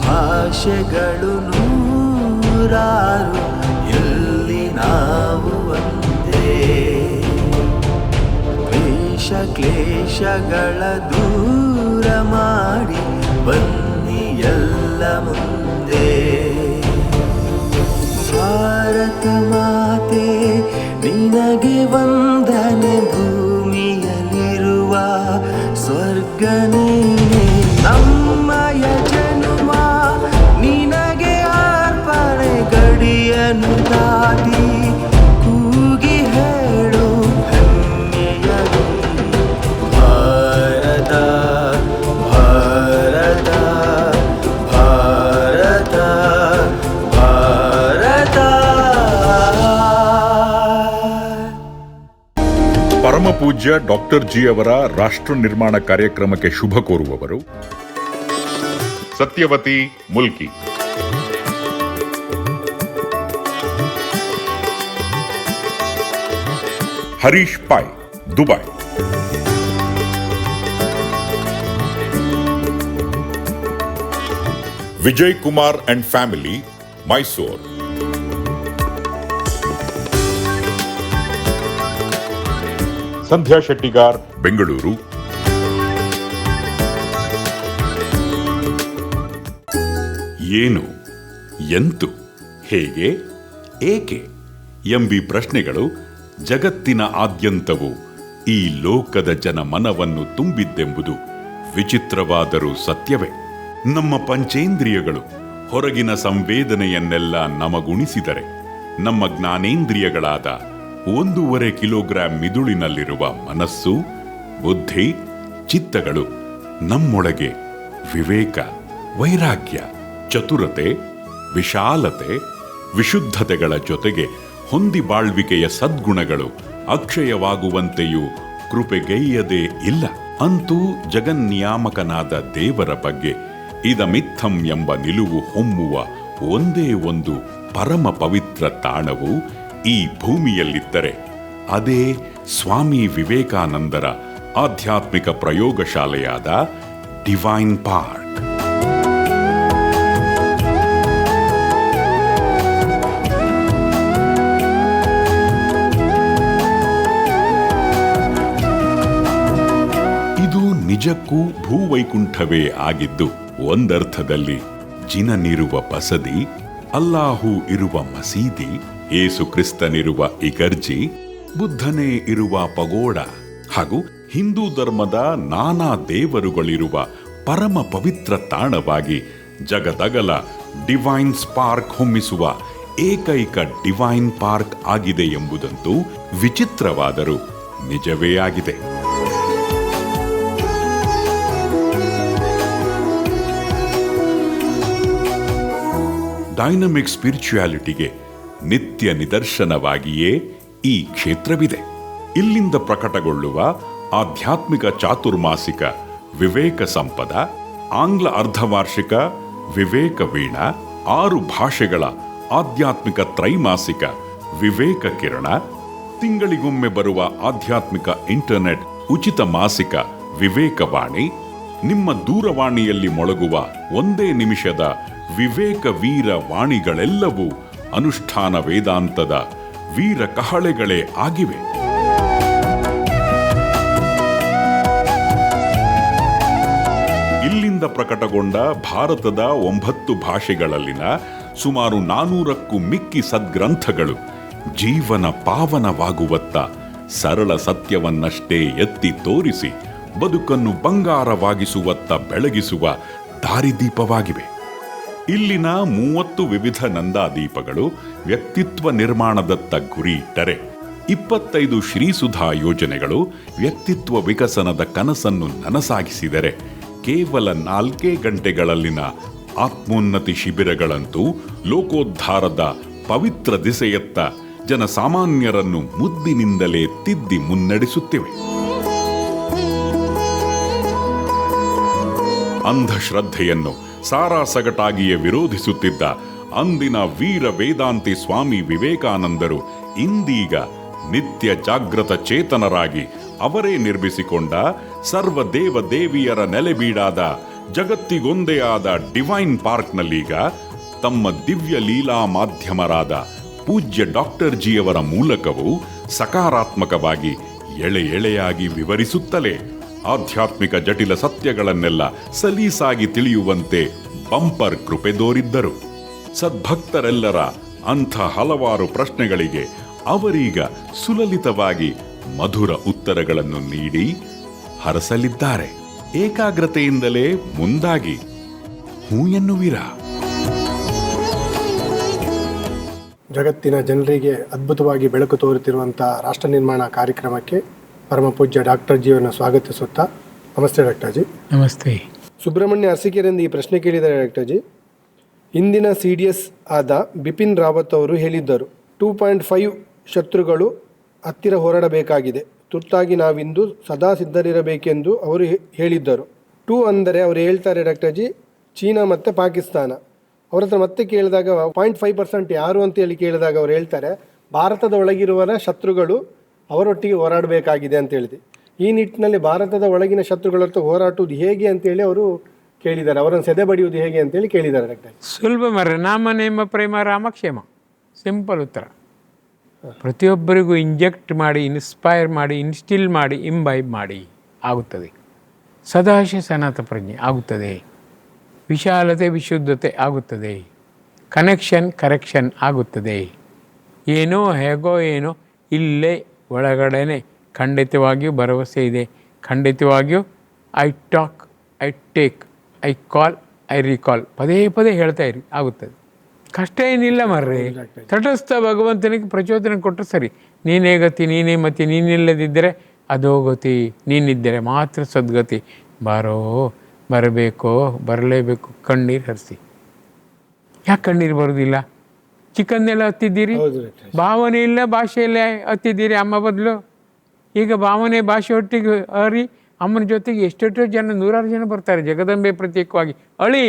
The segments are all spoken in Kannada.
ಭಾಷೆಗಳು ನೂರಾರು, ಎಲ್ಲಿ ನಾವು ಒಂದೇ. ದ್ವೇಷ ಕ್ಲೇಶಗಳ ದೂರ ಮಾಡಿ ಬನ್ನಿ ಎಲ್ಲ ಮುಂದೆ. ಭಾರತ ಮಾತೆ ನಿನಗೆ ವಂದನೆ, ಭೂಮಿಯಲ್ಲಿರುವ ಸ್ವರ್ಗ ನೀನೆ. ನಮ್ಮಯ ಜನುಮ ನಿನಗೆ ಅರ್ಪಣೆ, ಗಡಿಯನ್ನು ದಾಟಿ ಕೂಗಿ ಹೇಳು ಹೆಮ್ಮೆಯ ಭಾರತ ಭಾರತ ಭಾರತ ಭಾರತ. ಪರಮ ಪೂಜ್ಯ ಡಾಕ್ಟರ್ ಜಿ ಅವರ ರಾಷ್ಟ್ರ ನಿರ್ಮಾಣ ಕಾರ್ಯಕ್ರಮಕ್ಕೆ ಶುಭ ಕೋರುವವರು Satyavati Mulki. Harish Pai, Dubai. Vijay Kumar and family, Mysuru. Sandhya Shettigar, Bengaluru. ಏನು, ಎಂತು, ಹೇಗೆ, ಏಕೆ ಎಂಬಿ ಪ್ರಶ್ನೆಗಳು ಜಗತ್ತಿನ ಆದ್ಯಂತವು ಈ ಲೋಕದ ಜನ ಮನವನ್ನು ತುಂಬಿದ್ದೆಂಬುದು ವಿಚಿತ್ರವಾದರೂ ಸತ್ಯವೇ. ನಮ್ಮ ಪಂಚೇಂದ್ರಿಯಗಳು ಹೊರಗಿನ ಸಂವೇದನೆಯನ್ನೆಲ್ಲ ನಮಗುಣಿಸಿದರೆ ನಮ್ಮ ಜ್ಞಾನೇಂದ್ರಿಯಗಳಾದ 1.5 ಕಿಲೋಗ್ರಾಂ ಮಿದುಳಿನಲ್ಲಿರುವ ಮನಸ್ಸು, ಬುದ್ಧಿ, ಚಿತ್ತಗಳು ನಮ್ಮೊಳಗೆ ವಿವೇಕ, ವೈರಾಗ್ಯ, ಚತುರತೆ, ವಿಶಾಲತೆ, ವಿಶುದ್ಧತೆಗಳ ಜೊತೆಗೆ ಹೊಂದಿ ಬಾಳ್ವಿಕೆಯ ಸದ್ಗುಣಗಳು ಅಕ್ಷಯವಾಗುವಂತೆಯೂ ಕೃಪೆಗೈಯದೇ ಇಲ್ಲ. ಅಂತೂ ಜಗನ್ನಿಯಾಮಕನಾದ ದೇವರ ಬಗ್ಗೆ ಇದಮಿತ್ತಂ ಎಂಬ ನಿಲುವು ಹೊಮ್ಮುವ ಒಂದೇ ಒಂದು ಪರಮ ಪವಿತ್ರ ತಾಣವು ಈ ಭೂಮಿಯಲ್ಲಿದ್ದರೆ ಅದೇ ಸ್ವಾಮಿ ವಿವೇಕಾನಂದರ ಆಧ್ಯಾತ್ಮಿಕ ಪ್ರಯೋಗಶಾಲೆಯಾದ ಡಿವೈನ್ ಪಾರ್ಕ್. ಇದು ನಿಜಕ್ಕೂ ಭೂವೈಕುಂಠವೇ ಆಗಿದ್ದು, ಒಂದರ್ಥದಲ್ಲಿ ಜಿನನಿರುವ ಬಸದಿ, ಅಲ್ಲಾಹು ಇರುವ ಮಸೀದಿ, ಯೇಸು ಕ್ರಿಸ್ತನಿರುವ ಇಗರ್ಜಿ, ಬುದ್ಧನೇ ಇರುವ ಪಗೋಡ ಹಾಗೂ ಹಿಂದೂ ಧರ್ಮದ ನಾನಾ ದೇವರುಗಳಿರುವ ಪರಮ ಪವಿತ್ರ ತಾಣವಾಗಿ ಜಗದಗಲ ಡಿವೈನ್ ಸ್ಪಾರ್ಕ್ ಹೊಮ್ಮಿಸುವ ಏಕೈಕ ಡಿವೈನ್ ಪಾರ್ಕ್ ಆಗಿದೆ ಎಂಬುದಂತೂ ವಿಚಿತ್ರವಾದರೂ ನಿಜವೇ ಆಗಿದೆ. ಡೈನಮಿಕ್ ಸ್ಪಿರಿಚುಯಾಲಿಟಿಗೆ ನಿತ್ಯ ನಿದರ್ಶನವಾಗಿಯೇ ಈ ಕ್ಷೇತ್ರವಿದೆ. ಇಲ್ಲಿಂದ ಪ್ರಕಟಗೊಳ್ಳುವ ಆಧ್ಯಾತ್ಮಿಕ ಚಾತುರ್ಮಾಸಿಕ ವಿವೇಕ ಸಂಪದ, ಆಂಗ್ಲ ಅರ್ಧವಾರ್ಷಿಕ ವಿವೇಕ ವೀಣ, 6 ಭಾಷೆಗಳ ಆಧ್ಯಾತ್ಮಿಕ ತ್ರೈಮಾಸಿಕ ವಿವೇಕ ಕಿರಣ, ತಿಂಗಳಿಗೊಮ್ಮೆ ಬರುವ ಆಧ್ಯಾತ್ಮಿಕ ಇಂಟರ್ನೆಟ್ ಉಚಿತ ಮಾಸಿಕ ವಿವೇಕವಾಣಿ, ನಿಮ್ಮ ದೂರವಾಣಿಯಲ್ಲಿ ಮೊಳಗುವ 1 ನಿಮಿಷದ ವಿವೇಕ ವೀರ ವಾಣಿಗಳೆಲ್ಲವೂ ಅನುಷ್ಠಾನ ವೇದಾಂತದ ವೀರ ಕಹಳೆಗಳೇ ಆಗಿವೆ. ಇಲ್ಲಿಂದ ಪ್ರಕಟಗೊಂಡ ಭಾರತದ 9 ಭಾಷೆಗಳಲ್ಲಿನ ಸುಮಾರು 400ಕ್ಕೂ ಮಿಕ್ಕಿ ಸದ್ಗ್ರಂಥಗಳು ಜೀವನ ಪಾವನವಾಗುವತ್ತ ಸರಳ ಸತ್ಯವನ್ನಷ್ಟೇ ಎತ್ತಿ ತೋರಿಸಿ ಬದುಕನ್ನು ಬಂಗಾರವಾಗಿಸುವತ್ತ ಬೆಳಗಿಸುವ ದಾರಿದೀಪವಾಗಿವೆ. ಇಲ್ಲಿನ 30 ವಿವಿಧ ನಂದಾದೀಪಗಳು ವ್ಯಕ್ತಿತ್ವ ನಿರ್ಮಾಣದತ್ತ ಗುರಿ ಇಟ್ಟರೆ, 25 ಶ್ರೀಸುಧಾ ಯೋಜನೆಗಳು ವ್ಯಕ್ತಿತ್ವ ವಿಕಸನದ ಕನಸನ್ನು ನನಸಾಗಿಸಿದರೆ, ಕೇವಲ 4 ಗಂಟೆಗಳಲ್ಲಿನ ಆತ್ಮೋನ್ನತಿ ಶಿಬಿರಗಳಂತೂ ಲೋಕೋದ್ಧಾರದ ಪವಿತ್ರ ದಿಸೆಯತ್ತ ಜನಸಾಮಾನ್ಯರನ್ನು ಮುದ್ದಿನಿಂದಲೇ ತಿದ್ದಿ ಮುನ್ನಡೆಸುತ್ತಿವೆ. ಅಂಧಶ್ರದ್ಧೆಯನ್ನು ಸಾರಾಸಗಟಾಗಿಯೇ ವಿರೋಧಿಸುತ್ತಿದ್ದ ಅಂದಿನ ವೀರ ವೇದಾಂತಿ ಸ್ವಾಮಿ ವಿವೇಕಾನಂದರು ಇಂದೀಗ ನಿತ್ಯ ಜಾಗೃತ ಚೇತನರಾಗಿ ಅವರೇ ನಿರ್ಮಿಸಿಕೊಂಡ ಸರ್ವ ದೇವ ದೇವಿಯರ ನೆಲೆಬೀಡಾದ ಜಗತ್ತಿಗೊಂದೇ ಆದ ಡಿವೈನ್ ಪಾರ್ಕ್ನಲ್ಲೀಗ ತಮ್ಮ ದಿವ್ಯ ಲೀಲಾ ಮಾಧ್ಯಮರಾದ ಪೂಜ್ಯ ಡಾಕ್ಟರ್ ಜಿಯವರ ಮೂಲಕವೂ ಸಕಾರಾತ್ಮಕವಾಗಿ ಎಳೆ ಎಳೆಯಾಗಿ ವಿವರಿಸುತ್ತಲೇ ಆಧ್ಯಾತ್ಮಿಕ ಜಟಿಲ ಸತ್ಯಗಳನ್ನೆಲ್ಲ ಸಲೀಸಾಗಿ ತಿಳಿಯುವಂತೆ ಬಂಪರ್ ಕೃಪೆ ದೋರಿದ್ದರು. ಸದ್ಭಕ್ತರೆಲ್ಲರ ಅಂಥ ಹಲವಾರು ಪ್ರಶ್ನೆಗಳಿಗೆ ಅವರೀಗ ಸುಲಲಿತವಾಗಿ ಮಧುರ ಉತ್ತರಗಳನ್ನು ನೀಡಿ ಹರಸಲಿದ್ದಾರೆ. ಏಕಾಗ್ರತೆಯಿಂದಲೇ ಮುಂದಾಗಿ ಹೂ ಎನ್ನುವಿರಾ. ಜಗತ್ತಿನ ಜನರಿಗೆ ಅದ್ಭುತವಾಗಿ ಬೆಳಕು ತೋರುತ್ತಿರುವಂಥ ರಾಷ್ಟ್ರ ನಿರ್ಮಾಣ ಕಾರ್ಯಕ್ರಮಕ್ಕೆ ಪರಮ ಪೂಜ್ಯ ಡಾಕ್ಟರ್ ಜಿಯನ್ನು ಸ್ವಾಗತಿಸುತ್ತಾ, ನಮಸ್ತೆ ಡಾಕ್ಟರ್ ಜಿ. ನಮಸ್ತೆ. ಸುಬ್ರಹ್ಮಣ್ಯ ಅರಸೀಕೆರೆಯಿಂದ ಈ ಪ್ರಶ್ನೆ ಕೇಳಿದ್ದಾರೆ ಡಾಕ್ಟರ್ ಜಿ. ಇಂದಿನ CDS ಆದ ಬಿಪಿನ್ ರಾವತ್ ಅವರು ಹೇಳಿದ್ದರು, 2.5 ಶತ್ರುಗಳು ಹತ್ತಿರ ಹೋರಾಡಬೇಕಾಗಿದೆ, ತುರ್ತಾಗಿ ನಾವಿಂದು ಸದಾ ಸಿದ್ಧರಿರಬೇಕೆಂದು ಅವರು ಹೇಳಿದ್ದರು. 2 ಅಂದರೆ ಅವರು ಹೇಳ್ತಾರೆ ಡಾಕ್ಟರ್ ಜಿ, ಚೀನಾ ಮತ್ತು ಪಾಕಿಸ್ತಾನ. ಅವ್ರ ಹತ್ರ ಮತ್ತೆ ಕೇಳಿದಾಗ 0.5% ಯಾರು ಅಂತೇಳಿ ಕೇಳಿದಾಗ ಅವ್ರು ಹೇಳ್ತಾರೆ, ಭಾರತದ ಒಳಗಿರುವ ಶತ್ರುಗಳು ಅವರೊಟ್ಟಿಗೆ ಹೋರಾಡಬೇಕಾಗಿದೆ ಅಂತ ಹೇಳಿದೆ. ಈ ನಿಟ್ಟಿನಲ್ಲಿ ಭಾರತದ ಒಳಗಿನ ಶತ್ರುಗಳ ಹತ್ರ ಹೋರಾಟುವುದು ಹೇಗೆ ಅಂತೇಳಿ ಅವರು ಕೇಳಿದ್ದಾರೆ, ಅವರನ್ನು ಸೆದೆ ಬಡಿಯುವುದು ಹೇಗೆ ಅಂತೇಳಿ ಕೇಳಿದ್ದಾರೆ ಡಾಕ್ಟರ್. ಸುಲಭ ಮರ್ರೆ, ನಾಮ ನೇಮ ಪ್ರೇಮ ರಾಮಕ್ಷೇಮ, ಸಿಂಪಲ್ ಉತ್ತರ. ಪ್ರತಿಯೊಬ್ಬರಿಗೂ ಇಂಜೆಕ್ಟ್ ಮಾಡಿ, ಇನ್ಸ್ಪೈರ್ ಮಾಡಿ, ಇನ್ಸ್ಟಿಲ್ ಮಾಡಿ, ಇಂಬೈಬ್ ಮಾಡಿ ಆಗುತ್ತದೆ. ಸದಾಶಯ ಸನಾತ ಪ್ರಜ್ಞೆ ಆಗುತ್ತದೆ, ವಿಶಾಲತೆ ವಿಶುದ್ಧತೆ ಆಗುತ್ತದೆ, ಕನೆಕ್ಷನ್ ಕರೆಕ್ಷನ್ ಆಗುತ್ತದೆ. ಏನೋ ಹೇಗೋ ಏನೋ ಇಲ್ಲೇ ಒಳಗಡೆನೆ ಖಂಡಿತವಾಗಿಯೂ ಭರವಸೆ ಇದೆ. ಖಂಡಿತವಾಗಿಯೂ I talk, I take, I call, I recall ಪದೇ ಪದೇ ಹೇಳ್ತಾ ಇರಿ, ಆಗುತ್ತದೆ. ಕಷ್ಟ ಏನಿಲ್ಲ ಮರ್ರಿ. ತಟಸ್ಥ ಭಗವಂತನಿಗೆ ಪ್ರಚೋದನೆ ಕೊಟ್ಟರೆ ಸರಿ. ನೀನೇ ಗತಿ, ನೀನೇ ಮತಿ, ನೀನಿಲ್ಲದಿದ್ದರೆ ಅದೋ ಗತಿ, ನೀನಿದ್ದರೆ ಮಾತ್ರ ಸದ್ಗತಿ. ಬಾರೋ, ಬರಬೇಕೋ, ಬರಲೇಬೇಕು, ಕಣ್ಣೀರು ಹರಿಸಿ. ಯಾಕೆ ಕಣ್ಣೀರು ಬರೋದಿಲ್ಲ? ಚಿಕನ್ನೆಲ್ಲ ಹತ್ತಿದ್ದೀರಿ, ಭಾವನೆ ಇಲ್ಲ, ಭಾಷೆ ಇಲ್ಲ, ಹತ್ತಿದ್ದೀರಿ ಅಮ್ಮ ಬದಲು. ಈಗ ಭಾವನೆ ಭಾಷೆ ಒಟ್ಟಿಗೆ ಹರಿ, ಅಮ್ಮನ ಜೊತೆಗೆ ಎಷ್ಟೆಷ್ಟೋ ಜನ, 100 ಜನ ಬರ್ತಾರೆ ಜಗದಂಬೆ ಪ್ರತ್ಯೇಕವಾಗಿ. ಅಳಿ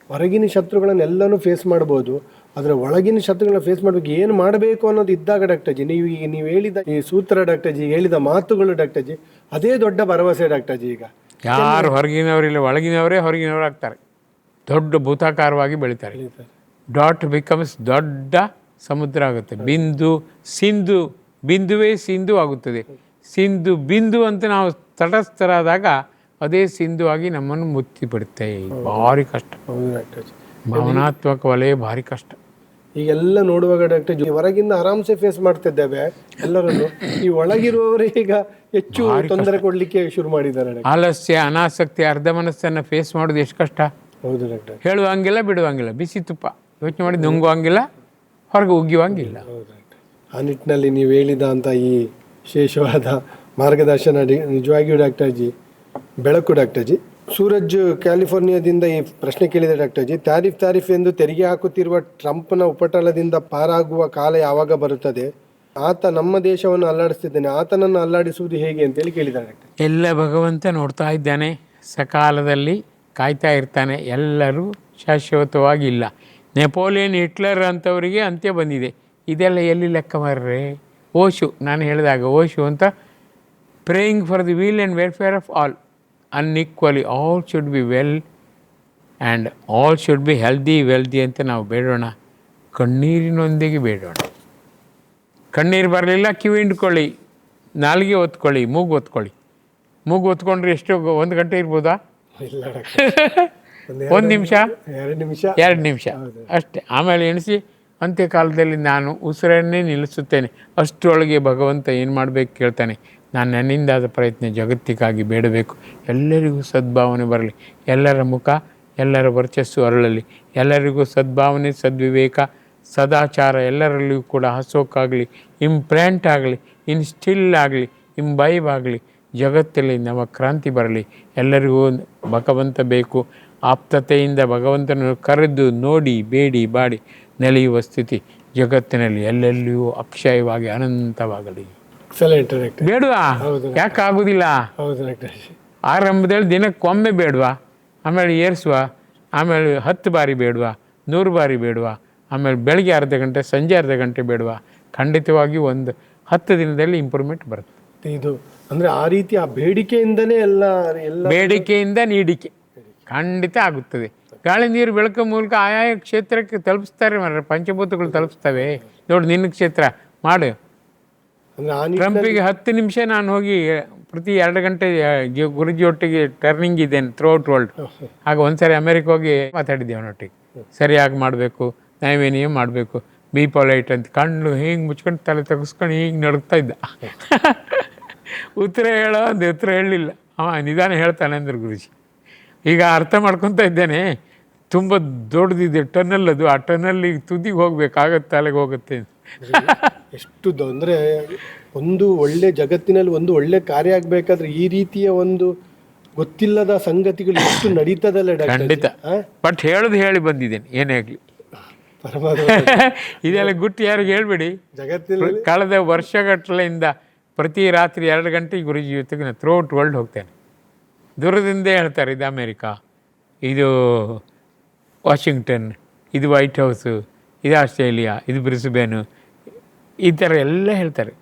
ಹೊರಗಿನ ಶತ್ರುಗಳನ್ನೆಲ್ಲನೂ ಫೇಸ್ ಮಾಡ್ಬೋದು, ಆದರೆ ಒಳಗಿನ ಶತ್ರುಗಳನ್ನ ಫೇಸ್ ಮಾಡಬೇಕು, ಏನು ಮಾಡಬೇಕು ಅನ್ನೋದು ಇದ್ದಾಗ ಡಾಕ್ಟರ್ ಜಿ, ನೀವು ಹೇಳಿದ ಈ ಸೂತ್ರ ಡಾಕ್ಟರ್ ಜಿ, ಹೇಳಿದ ಮಾತುಗಳು ಡಾಕ್ಟರ್ ಜಿ, ಅದೇ ದೊಡ್ಡ ಭರವಸೆ ಡಾಕ್ಟರ್ ಜಿ. ಈಗ ಯಾರು ಹೊರಗಿನವರಿಲ್ಲ, ಒಳಗಿನವರೇ ಹೊರಗಿನವರು ಆಗ್ತಾರೆ, ದೊಡ್ಡ ಭೂತಾಕಾರವಾಗಿ ಬೆಳೀತಾರೆ. ಡಾಟ್ ಬಿಕಮ್ಸ್ ದೊಡ್ಡ ಸಮುದ್ರ ಆಗುತ್ತೆ. ಬಿಂದು ಸಿಂಧು, ಬಿಂದುವೇ ಸಿಂಧು ಆಗುತ್ತದೆ. ಸಿಂಧು ಬಿಂದು ಅಂತ ನಾವು ತಟಸ್ಥರಾದಾಗ ಅದೇ ಸಿಂಧು ಆಗಿ ನಮ್ಮನ್ನು ಮುತ್ತಿ ಬಿಡುತ್ತೆ. ಭಾರಿ ಕಷ್ಟ. ಭಾವನಾತ್ಮಕ ವಲಯ ಭಾರಿ ಕಷ್ಟ. ಈಗೆಲ್ಲ ನೋಡುವಾಗ ಡಾಕ್ಟರ್ ಜಿ, ಹೊರಗಿಂದ ಆರಾಮ್ಸೆ ಫೇಸ್ ಮಾಡ್ತಿದ್ದೇವೆ ಎಲ್ಲರನ್ನು, ಈ ಒಳಗಿರುವವರೇ ಈಗ ಹೆಚ್ಚು ತೊಂದರೆ ಕೊಡ್ಲಿಕ್ಕೆ ಶುರು ಮಾಡಿದ್ದಾರೆ. ಆಲಸ್ಯ, ಅನಾಸಕ್ತಿ, ಅರ್ಧ ಮನಸ್ಸನ್ನು ಫೇಸ್ ಮಾಡೋದು ಎಷ್ಟು ಕಷ್ಟ. ಹೌದು ಡಾಕ್ಟರ್. ಹೇಳುವಂಗಿಲ್ಲ, ಬಿಡುವಂಗಿಲ್ಲ, ಬಿಸಿ ತುಪ್ಪ ಯೋಚನೆ ಮಾಡಿ ನುಂಗುವಂಗಿಲ್ಲ, ಹೊರಗೆ ಉಗ್ಗಿವಂಗಿಲ್ಲ. ಆ ನಿಟ್ಟಿನಲ್ಲಿ ನೀವು ಹೇಳಿದ ಅಂತ ಈ ವಿಶೇಷವಾದ ಮಾರ್ಗದರ್ಶನ ನಿಜವಾಗಿಯೂ ಡಾಕ್ಟರ್ ಜಿ ಬೆಳಕು. ಡಾಕ್ಟರ್ ಜಿ, ಸೂರಜ್ ಕ್ಯಾಲಿಫೋರ್ನಿಯಾದಿಂದ ಈ ಪ್ರಶ್ನೆ ಕೇಳಿದೆ ಡಾಕ್ಟರ್ ಜಿ, ತಾರಿಫ್ ಎಂದು ತೆರಿಗೆ ಹಾಕುತ್ತಿರುವ ಟ್ರಂಪ್ನ ಉಪಟಳದಿಂದ ಪಾರಾಗುವ ಕಾಲ ಯಾವಾಗ ಬರುತ್ತದೆ? ಆತ ನಮ್ಮ ದೇಶವನ್ನು ಅಲ್ಲಾಡಿಸ್ತಿದ್ದಾನೆ, ಆತನನ್ನು ಅಲ್ಲಾಡಿಸುವುದು ಹೇಗೆ ಅಂತೇಳಿ ಕೇಳಿದ್ದಾರೆ ಡಾಕ್ಟರ್. ಎಲ್ಲ ಭಗವಂತ ನೋಡ್ತಾ ಇದ್ದಾನೆ, ಸಕಾಲದಲ್ಲಿ ಕಾಯ್ತಾ ಇರ್ತಾನೆ. ಎಲ್ಲರೂ ಶಾಶ್ವತವಾಗಿ ಇಲ್ಲ. ನೆಪೋಲಿಯನ್, ಹಿಟ್ಲರ್ ಅಂಥವರಿಗೆ ಅಂತ್ಯ ಬಂದಿದೆ. ಇದೆಲ್ಲ ಎಲ್ಲಿ ಲೆಕ್ಕ ಮಾರ್ರೆ? ಓಶು, ನಾನು ಹೇಳಿದಾಗ ಓಶು ಅಂತ, praying for the wheel and welfare of all ಅನ್ಈಕ್ವಲಿ, all should be well and all should be healthy wealthy ಅಂತ ನಾವು ಬೇಡೋಣ. ಕಣ್ಣೀರಿನೊಂದಿಗೆ ಬೇಡೋಣ. ಕಣ್ಣೀರು ಬರಲಿಲ್ಲ, ಕಿವಿ ಹಿಂಡ್ಕೊಳ್ಳಿ, ನಾಲಿಗೆ ಒತ್ಕೊಳ್ಳಿ, ಮೂಗು ಒತ್ಕೊಳ್ಳಿ. ಮೂಗು ಒತ್ಕೊಂಡ್ರೆ ಎಷ್ಟು, 1 ಗಂಟೆ ಇರ್ಬೋದಾ? ಇಲ್ಲ ಡಾಕ್ಟರ್, 1 ನಿಮಿಷ, 2 ನಿಮಿಷ ಅಷ್ಟೇ. ಆಮೇಲೆ ಎಣಿಸಿ, ಅಂತ್ಯಕಾಲದಲ್ಲಿ ನಾನು ಉಸಿರನ್ನೇ ನಿಲ್ಲಿಸುತ್ತೇನೆ. ಅಷ್ಟರೊಳಗೆ ಭಗವಂತ ಏನು ಮಾಡಬೇಕು ಕೇಳ್ತಾನೆ. ನಾನು ನನ್ನಿಂದಾದ ಪ್ರಯತ್ನ ಜಗತ್ತಿಗಾಗಿ ಬೇಡಬೇಕು. ಎಲ್ಲರಿಗೂ ಸದ್ಭಾವನೆ ಬರಲಿ, ಎಲ್ಲರ ಮುಖ, ಎಲ್ಲರ ವರ್ಚಸ್ಸು ಅರಳಲಿ, ಎಲ್ಲರಿಗೂ ಸದ್ಭಾವನೆ, ಸದ್ವಿವೇಕ, ಸದಾಚಾರ ಎಲ್ಲರಲ್ಲಿಯೂ ಕೂಡ ಹಸೋಕ್ಕಾಗಲಿ, ಇಂಪ್ರ್ಯಾಂಟ್ ಆಗಲಿ, ಇನ್ಸ್ಟಿಲ್ ಆಗಲಿ, ಇಂಬೈಬ್ ಆಗಲಿ. ಜಗತ್ತಲ್ಲಿ ನವಕ್ರಾಂತಿ ಬರಲಿ. ಎಲ್ಲರಿಗೂ ಭಗವಂತ ಬೇಕು. ಆಪ್ತತೆಯಿಂದ ಭಗವಂತನನ್ನು ಕರೆದು ನೋಡಿ ಬೇಡಿ ಬಾಡಿ ನೆಲೆಯುವ ಸ್ಥಿತಿ ಜಗತ್ತಿನಲ್ಲಿ ಎಲ್ಲೆಲ್ಲಿಯೂ ಅಕ್ಷಯವಾಗಿ ಅನಂತವಾಗಲಿ. ಬೇಡವಾ? ಯಾಕೆ ಆಗುದಿಲ್ಲ? ಆರಂಭದಲ್ಲಿ ದಿನಕ್ಕೊಮ್ಮೆ ಬೇಡವಾ, ಆಮೇಲೆ ಏರಿಸುವ, ಆಮೇಲೆ 10 ಬಾರಿ ಬೇಡವಾ, 100 ಬಾರಿ ಬೇಡವಾ, ಆಮೇಲೆ ಬೆಳಗ್ಗೆ ಅರ್ಧ ಗಂಟೆ, ಸಂಜೆ ಅರ್ಧ ಗಂಟೆ ಬೇಡವಾ? ಖಂಡಿತವಾಗಿ ಒಂದು 10 ದಿನದಲ್ಲಿ ಇಂಪ್ರೂವ್ಮೆಂಟ್ ಬರುತ್ತೆ. ಇದು ಅಂದರೆ ಆ ರೀತಿ ಆ ಬೇಡಿಕೆಯಿಂದಲೇ ಎಲ್ಲ ಬೇಡಿಕೆಯಿಂದ ನೀಡಿಕೆ. ಖಂಡಿತ ಆಗುತ್ತದೆ. ಗಾಳಿ ನೀರು ಬೆಳಕು ಮೂಲಕ ಆಯಾಯ ಕ್ಷೇತ್ರಕ್ಕೆ ತಲುಪಿಸ್ತಾರೆ ಮಾರ್ರೆ, ಪಂಚಭೂತಗಳು ತಲುಪಿಸ್ತವೆ. ನೋಡಿ ನಿನ್ನ ಕ್ಷೇತ್ರ ಮಾಡು. ಅಂದ್ರೆ ಆ ಟ್ರಂಪಿಗೆ 10 ನಿಮಿಷ ನಾನು ಹೋಗಿ ಪ್ರತಿ 2 ಗಂಟೆ ಗುರುಜಿ ಒಟ್ಟಿಗೆ ಟರ್ನಿಂಗ್ ಇದ್ದೇನೆ ಥ್ರೂಔಟ್ ವರ್ಲ್ಡ್. ಆಗ ಒಂದ್ಸರಿ ಅಮೆರಿಕ ಹೋಗಿ ಮಾತಾಡಿದ್ದೆ ಅವನೊಟ್ಟಿಗೆ. ಸರಿಯಾಗಿ ಮಾಡಬೇಕು, ನಾವೇನೇ ಮಾಡಬೇಕು, ಬಿ ಪೊಲೈಟ್ ಅಂತ. ಕಣ್ಣು ಹೀಗೆ ಮುಚ್ಕೊಂಡು ತಲೆ ತೆಗೆಸ್ಕೊಂಡು ಹೀಗೆ ನಡುಗ್ತಾ ಇದ್ದ. ಉತ್ತರ ಹೇಳೋ ಒಂದು ಉತ್ತರ ಹೇಳಲಿಲ್ಲ ಅವ, ನಿಧಾನ ಹೇಳ್ತಾನೆ ಅಂದ್ರೆ ಗುರುಜಿ. ಈಗ ಅರ್ಥ ಮಾಡ್ಕೊತಾ ಇದ್ದೇನೆ, ತುಂಬ ದೊಡ್ಡದಿದೆ ಟನಲ್ ಅದು, ಆ ಟನಲ್ಲಿಗೆ ತುದಿಗೆ ಹೋಗ್ಬೇಕಾಗತ್ತೆ, ತಲೆಗೆ ಹೋಗುತ್ತೆ. ಎಷ್ಟು ಅಂದರೆ ಒಂದು ಒಳ್ಳೆ ಜಗತ್ತಿನಲ್ಲಿ ಒಂದು ಒಳ್ಳೆ ಕಾರ್ಯ ಆಗಬೇಕಾದ್ರೆ ಈ ರೀತಿಯ ಒಂದು ಗೊತ್ತಿಲ್ಲದ ಸಂಗತಿಗಳು ಎಷ್ಟು ನಡೀತದಲ್ಲ ಡಾಕ್ಟರ್? ಖಂಡಿತ. ಬಟ್ ಹೇಳಿ ಬಂದಿದ್ದೇನೆ, ಏನೇ ಆಗಲಿ. ಪರಮಾತ್ಮ ಇದೆಲ್ಲ ಗುಟ್ಟು ಯಾರಿಗೆ ಹೇಳ್ಬೇಡಿ. ಜಗತ್ತಿನಲ್ಲಿ ಕಳೆದ ವರ್ಷಗಟ್ಟಲೆಯಿಂದ ಪ್ರತಿ ರಾತ್ರಿ 2 ಗಂಟೆಗೆ ಗುರುಜಿ ಜೊತೆಗೆ ನಾನು ಥ್ರೂಔಟ್ ವರ್ಲ್ಡ್ ಹೋಗ್ತೇನೆ. ದೂರದಿಂದ ಹೇಳ್ತಾರೆ, ಇದು ಅಮೇರಿಕಾ, ಇದು ವಾಷಿಂಗ್ಟನ್, ಇದು ವೈಟ್ ಹೌಸು, ಇದು ಆಸ್ಟ್ರೇಲಿಯಾ, ಇದು ಬ್ರಿಸ್ಬೇನು, ಈ ಥರ ಎಲ್ಲ ಹೇಳ್ತಾರೆ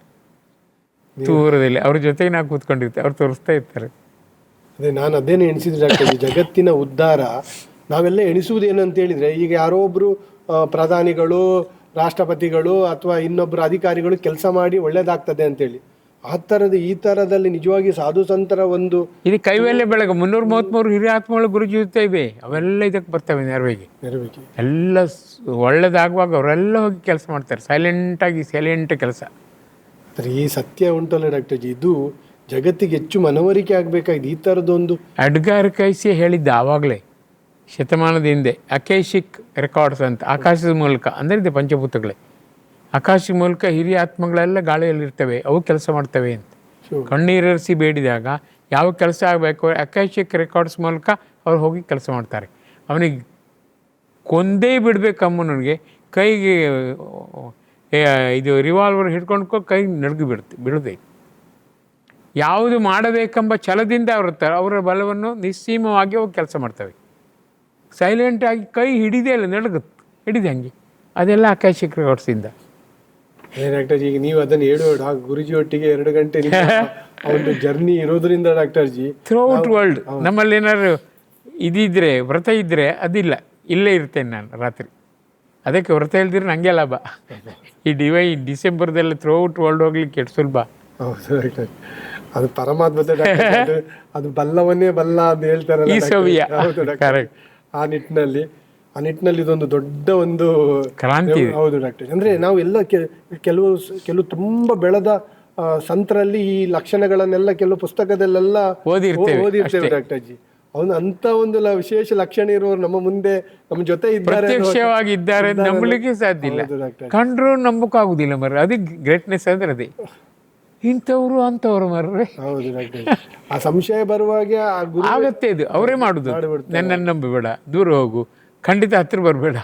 ದೂರದಲ್ಲಿ. ಅವ್ರ ಜೊತೆಗೆ ನಾವು ಕೂತ್ಕೊಂಡಿರ್ತಾರೆ, ಅವ್ರು ತೋರಿಸ್ತಾ ಇರ್ತಾರೆ. ಅದೇ ನಾನು ಅದೇನು ಎಣಿಸಿದ್ರೆ ಡಾಕ್ಟರ್, ಈ ಜಗತ್ತಿನ ಉದ್ಧಾರ ನಾವೆಲ್ಲ ಎಣಿಸುವುದೇನಂತ ಹೇಳಿದರೆ, ಈಗ ಯಾರೋ ಒಬ್ಬರು ಪ್ರಧಾನಿಗಳು, ರಾಷ್ಟ್ರಪತಿಗಳು ಅಥವಾ ಇನ್ನೊಬ್ಬರು ಅಧಿಕಾರಿಗಳು ಕೆಲಸ ಮಾಡಿ ಒಳ್ಳೇದಾಗ್ತದೆ ಅಂತೇಳಿ, ಆ ಥರದ ಈ ಥರದಲ್ಲಿ ನಿಜವಾಗಿ ಸಾಧು ಸಂತರ ಒಂದು ಇದು ಕೈವಲ್ಲೇ ಬೆಳಗ್ಗೆ 333 ಹಿರಿಯ ಆತ್ಮಗಳು ಗುರುಜಿ ಜೊತೆ ಇವೆ. ಅವೆಲ್ಲ ಇದಕ್ಕೆ ಬರ್ತವೆ ನೆರವಿಗೆ. ಎಲ್ಲ ಒಳ್ಳೇದಾಗುವಾಗ ಅವರೆಲ್ಲ ಹೋಗಿ ಕೆಲಸ ಮಾಡ್ತಾರೆ, ಸೈಲೆಂಟ್ ಕೆಲಸ. ಈ ಸತ್ಯ ಉಂಟಲ್ಲ ಡಾಕ್ಟರ್ ಜಿ, ಇದು ಜಗತ್ತಿಗೆ ಹೆಚ್ಚು ಮನವರಿಕೆ ಆಗಬೇಕಾಗಿದೆ ಈ ಥರದೊಂದು. ಎಡ್ಗಾರ್ ಕೈಸಿ ಹೇಳಿದ್ದ ಆವಾಗಲೇ ಶತಮಾನದ ಹಿಂದೆ, ಅಕೇಶಿಕ್ ರೆಕಾರ್ಡ್ಸ್ ಅಂತ, ಆಕಾಶದ ಮೂಲಕ ಅಂದರೆ ಇದೆ ಪಂಚಭೂತಗಳೇ, ಆಕಾಶದ ಮೂಲಕ ಹಿರಿಯ ಆತ್ಮಗಳೆಲ್ಲ ಗಾಳಿಯಲ್ಲಿರ್ತವೆ, ಅವು ಕೆಲಸ ಮಾಡ್ತವೆ ಅಂತ. ಕಣ್ಣೀರಿಸಿ ಬೇಡಿದಾಗ ಯಾವ ಕೆಲಸ ಆಗಬೇಕು, ಅಕೇಶಿಕ್ ರೆಕಾರ್ಡ್ಸ್ ಮೂಲಕ ಅವ್ರು ಹೋಗಿ ಕೆಲಸ ಮಾಡ್ತಾರೆ. ಅವನಿಗೆ ಕೊಂದೇ ಬಿಡಬೇಕು ಅಮ್ಮನಿಗೆ, ಕೈಗೆ ಇದು ರಿವಾಲ್ವರ್ ಹಿಡ್ಕೊಂಡು ಕೈ ನಡುಗಿ ಬಿಡುತ್ತೆ. ಯಾವುದು ಮಾಡಬೇಕೆಂಬ ಛಲದಿಂದ ಅವರ ಬಲವನ್ನು ನಿಸ್ಸೀಮವಾಗಿ ಹೋಗಿ ಕೆಲಸ ಮಾಡ್ತವೆ. ಸೈಲೆಂಟಾಗಿ ಕೈ ಹಿಡಿದೇ ಇಲ್ಲ, ನಡುಗುತ್ತೆ, ಹಿಡಿದೆ ಹಂಗೆ. ಅದೆಲ್ಲ ಆಕಾಶಿಕ್ ರೆಕಾರ್ಡ್ಸಿಂದ. ಡಾಕ್ಟರ್ ಜಿ, ಈಗ ನೀವು ಅದನ್ನು ಗುರುಜಿ ಒಟ್ಟಿಗೆ 2 ಗಂಟೆ ಒಂದು ಜರ್ನಿ ಇರೋದ್ರಿಂದ ಡಾಕ್ಟರ್ ಜಿ, ಥ್ರೂಔಟ್ ವರ್ಲ್ಡ್. ನಮ್ಮಲ್ಲಿ ಏನಾದ್ರು ಇದಿದ್ರೆ, ವ್ರತ ಇದ್ದರೆ ಅದಿಲ್ಲ, ಇಲ್ಲೇ ಇರ್ತೇನೆ ನಾನು ರಾತ್ರಿ. ಅದಕ್ಕೆ ವ್ರತ ಇಲ್ದಿದ್ರೆ ನನಗೆ ಲಾಭ. ಈ ಡಿಸೆಂಬರ್ದೆಲ್ಲ ಥ್ರೂಔಟ್ ವರ್ಲ್ಡ್ ಹೋಗ್ಲಿಕ್ಕೆ ಎಷ್ಟು ಸುಲಭ. ಹೌದು ಡಾಕ್ಟರ್, ಅದು ಪರಮಾತ್ಮ, ಅದು ಬಲ್ಲವನ್ನೇ ಬಲ್ಲ ಅಂತ ಹೇಳ್ತಾರಲ್ಲ. ಈ ಸವಿಯ. ಕರೆಕ್ಟ್. ಆ ನಿಟ್ಟಿನಲ್ಲಿ ಇದೊಂದು ದೊಡ್ಡ ಒಂದು ಕ್ರಾಂತಿ. ಹೌದು ಡಾಕ್ಟರ್. ಅಂದ್ರೆ ನಾವು ಎಲ್ಲ ಕೆಲವು ತುಂಬಾ ಬೆಳೆದ ಸಂತರಲ್ಲಿ ಈ ಲಕ್ಷಣಗಳನ್ನೆಲ್ಲ ಕೆಲವು ಪುಸ್ತಕದಲ್ಲೆಲ್ಲ ಓದಿರ್ತೇವೆ ಡಾಕ್ಟರ್ ಜಿ. ಅವನು ಅಂತ ಒಂದು ವಿಶೇಷ ಲಕ್ಷಣ ಇರುವವರು ನಮ್ಮ ಮುಂದೆ ನಮ್ಮ ಜೊತೆ ಇದ್ದಾರೆ, ಪ್ರತ್ಯಕ್ಷವಾಗಿದ್ದಾರೆ, ನಂಬಲಿಕ್ಕೆ ಸಾಧ್ಯ ಇಲ್ಲ. ಕಂಡ್ರು ನಂಬಕ್ಕಾಗುದಿಲ್ಲ ಮರ್ರೆ. ಅದು ಗ್ರೇಟ್ನೆಸ್ ಅಂದ್ರೆ ಅದೇ, ಇಂಥವ್ರು ಅಂತವ್ರು ಮರ್ರೆ. ಹೌದು ಡಾಕ್ಟರ್, ಆ ಸಂಶಯ ಬರುವಾಗ ಆಗತ್ತೆ. ಇದು ಅವರೇ ಮಾಡುದು. ನನ್ನನ್ನು ನಂಬಬೇಡ, ದೂರ ಹೋಗು, ಖಂಡಿತ ಹತ್ತಿರ ಬರಬೇಡ.